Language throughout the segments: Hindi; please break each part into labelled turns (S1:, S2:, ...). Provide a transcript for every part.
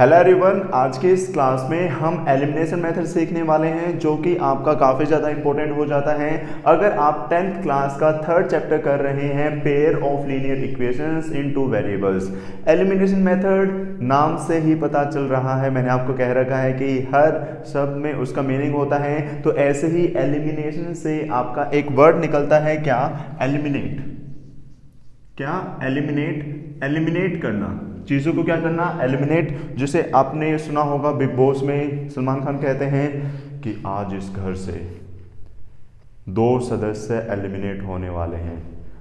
S1: हेलो एवरीवन, आज के इस क्लास में हम एलिमिनेशन मेथड सीखने वाले हैं जो कि आपका काफ़ी ज़्यादा इंपॉर्टेंट हो जाता है अगर आप 10th क्लास का थर्ड चैप्टर कर रहे हैं pair of linear equations in two variables. Elimination method नाम से ही पता चल रहा है, मैंने आपको कह रखा है कि हर शब्द में उसका मीनिंग होता है। तो ऐसे ही एलिमिनेशन से आपका एक वर्ड निकलता है, क्या? एलिमिनेट। क्या? एलिमिनेट करना, चीज़ों को क्या करना? एलिमिनेट। जैसे आपने सुना होगा बिग बॉस में सलमान खान कहते हैं कि आज इस घर से 2 सदस्य एलिमिनेट होने वाले हैं।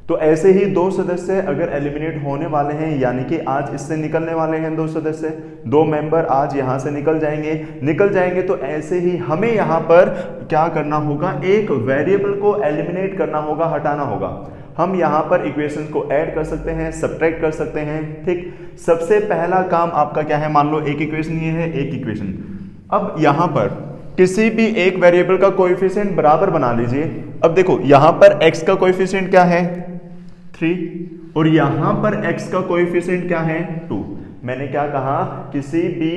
S1: तो ऐसे ही 2 सदस्य अगर एलिमिनेट होने वाले हैं यानी कि आज इससे निकलने वाले हैं 2 सदस्य, 2 मेंबर आज यहाँ से निकल जाएंगे। तो ऐसे ही हमें यहाँ पर क्या करना होगा? एक वेरिएबल को एलिमिनेट करना होगा, हटाना होगा। हम यहाँ पर इक्वेशन को ऐड कर सकते हैं, सब्ट्रैक्ट कर सकते हैं। ठीक, सबसे पहला काम आपका क्या है? मान लो एक इक्वेशन ये है, एक इक्वेशन। अब यहाँ पर किसी भी एक वेरिएबल का कोएफिशिएंट बराबर बना लीजिए। अब देखो यहाँ पर x का कोएफिशिएंट क्या है? 3 और यहाँ पर x का कोएफिशिएंट क्या है? 2। मैंने क्या कहा? किसी भी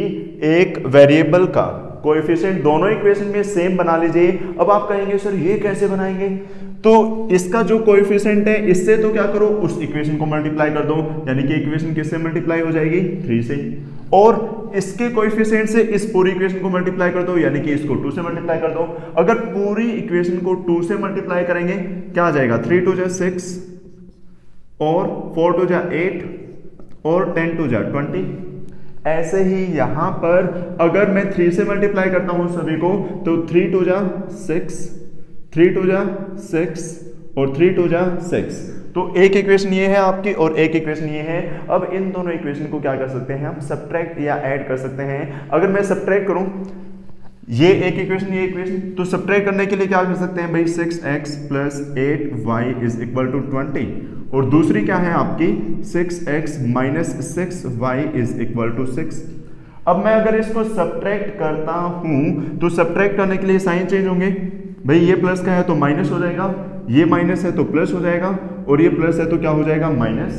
S1: एक वेरिएबल का कोएफिशिएंट दोनों इक्वेशन में सेम बना लीजिए। अब आप कहेंगे सर ये कैसे बनाएंगे? तो इसका जो कोएफिशिएंट है इससे तो क्या करो, उस इक्वेशन को मल्टीप्लाई कर दो, यानी कि इक्वेशन किससे मल्टीप्लाई हो जाएगी? 3 से। और इसके कोएफिशिएंट से इस पूरी इक्वेशन को मल्टीप्लाई कर दो, यानी कि इसको 2 से मल्टीप्लाई कर दो। अगर पूरी इक्वेशन को 2 से मल्टीप्लाई करेंगे क्या आ जाएगा? 3 2 6 और 4 2 8 और 10 2 20। ऐसे ही यहां पर अगर मैं 3 से मल्टीप्लाई करता हूं सभी को, तो 3 2 6, 3 2 6 और 3 2 6। तो एक इक्वेशन ये है आपकी और एक इक्वेशन ये है। अब इन दोनों इक्वेशन को क्या कर सकते हैं? हम सब्ट्रैक्ट या ऐड कर सकते हैं। अगर मैं सब्ट्रैक्ट करूं ये एक इक्वेशन ये इक्वेशन, तो सब्ट्रैक्ट करने के लिए क्या कर सकते हैं भाई? 6x + 8y = 20 और दूसरी क्या है आपकी? 6x - 6y = 6। अब मैं अगर इसको सब्ट्रैक्ट करता हूं तो सब्ट्रैक्ट करने के लिए साइन चेंज होंगे भाई। ये प्लस का है तो माइनस हो जाएगा, ये माइनस है तो प्लस हो जाएगा और ये प्लस है तो क्या हो जाएगा? माइनस।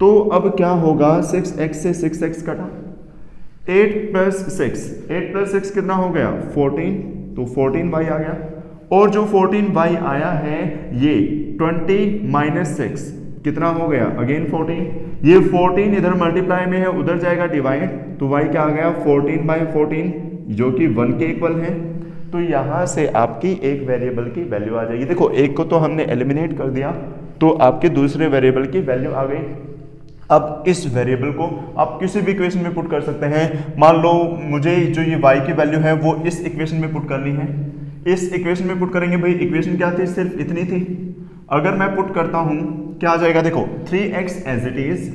S1: तो अब क्या होगा? 6x से 6x कटा, 8 + 6 कितना हो गया? 14। तो 14y आ गया और जो 14y आया है ये 20 - 6 कितना हो गया? अगेन 14। ये 14 इधर मल्टीप्लाई में है, उधर जाएगा डिवाइड, तो y क्या आ गया? 14/14 जो कि 1 के इक्वल है। तो यहां से आपकी एक वेरिएबल की वैल्यू आ जाएगी। देखो एक को तो हमने एलिमिनेट कर दिया तो आपके दूसरे वेरिएबल की वैल्यू आ गई। अब इस वेरिएबल को आप किसी भी इक्वेशन में पुट कर सकते हैं। मान लो मुझे जो ये y की वैल्यू है वो इस इक्वेशन में पुट करनी है, इस इक्वेशन में पुट करेंगे भाई। इक्वेशन क्या थी? सिर्फ इतनी थी। अगर मैं पुट करता हूं क्या आ जाएगा? देखो 3x as it is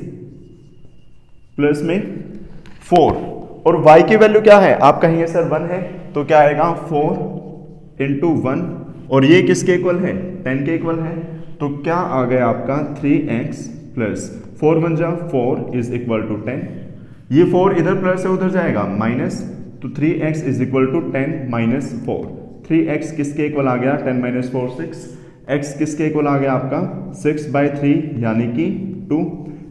S1: plus में 4 और y की वैल्यू क्या है? आप कहेंगे सर 1 है, तो क्या आएगा? 4 × 1 और ये किसके इक्वल है? 10 के इक्वल है। तो क्या आ गया आपका? 3x + 4 1 जा 4 = 10। ये 4 इधर प्लस है उधर जाएगा माइनस, तो 3x = 10 - 4। 3x किसके इक्वल आ गया? 10 - 4 6। x किसके इक्वल आ गया आपका? 6/3 यानी कि 2।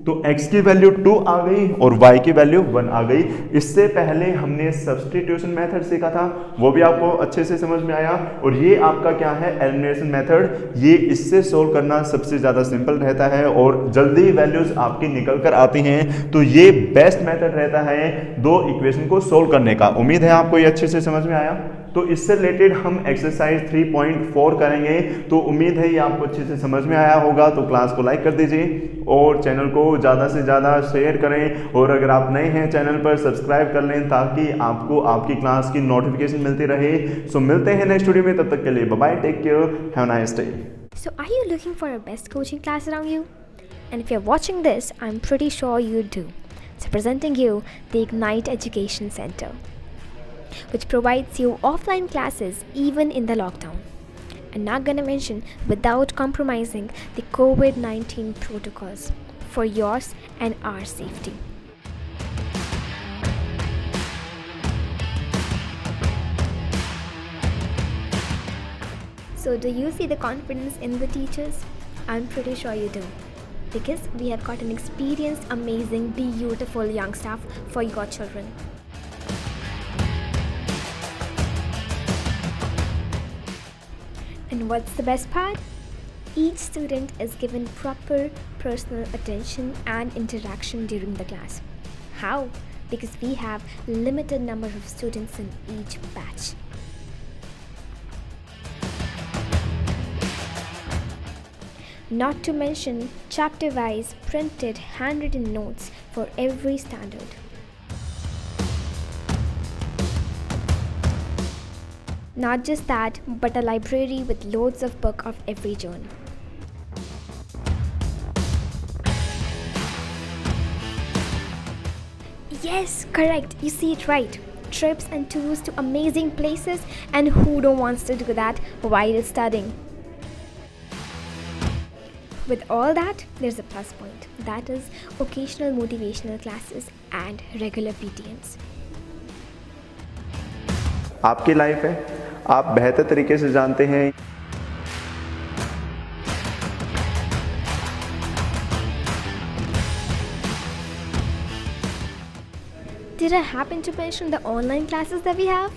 S1: तो x की वैल्यू 2 आ गई और y की वैल्यू 1 आ गई। इससे पहले हमने सब्स्टिट्यूशन मेथड सीखा था, वो भी आपको अच्छे से समझ में आया। और ये आपका क्या है? Elimination method. ये इससे सोल्व करना सबसे ज़्यादा सिंपल रहता है और जल्दी वैल्यूज आपकी निकल कर आती हैं। तो ये बेस्ट मेथड रहता है 2 इक्वेशन को सोल्व करने का। उम्मीद है आपको ये अच्छे से समझ में आया। तो इससे रिलेटेड हम एक्सरसाइज 3.4 करेंगे। तो उम्मीद है ये आपको अच्छे से समझ में आया होगा। तो क्लास को लाइक कर दीजिए और चैनल को ज़्यादा से ज़्यादा शेयर करें और अगर आप नए हैं चैनल पर सब्सक्राइब कर लें ताकि आपको आपकी क्लास की नोटिफिकेशन मिलती रहे। सो मिलते हैं नेक्स्ट वीडियो में, तब तक के लिए bye bye, take care, have a nice day.
S2: So, are you looking for a best coaching class around you? And if you're watching this, I'm pretty sure you do. So, presenting you the Ignite Education Center, which provides you offline classes even in the lockdown. And not gonna mention without compromising the COVID-19 protocols for yours and our safety. So, do you see the confidence in the teachers? I'm pretty sure you do. because we have got an experienced, amazing, beautiful young staff for your children. And what's the best part? Each student is given proper personal attention and interaction during the class. How? Because we have limited number of students in each batch. Not to mention chapter-wise printed handwritten notes for every standard. Not just that, but a library with loads of books of every genre. Yes, correct. You see it right. Trips and tours to amazing places, and who don't want to do that while studying? With all that, there's a plus point. That is occasional motivational classes and regular PTMs.
S1: आपकी लाइफ है, आप बेहतर तरीके से जानते हैं।
S2: Did I happen to mention the online classes that we have?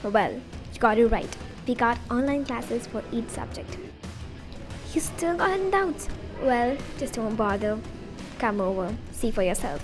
S2: Well, you got it right. We got online classes for each subject. You still got any doubts? Well, just don't bother. Come over, see for yourself.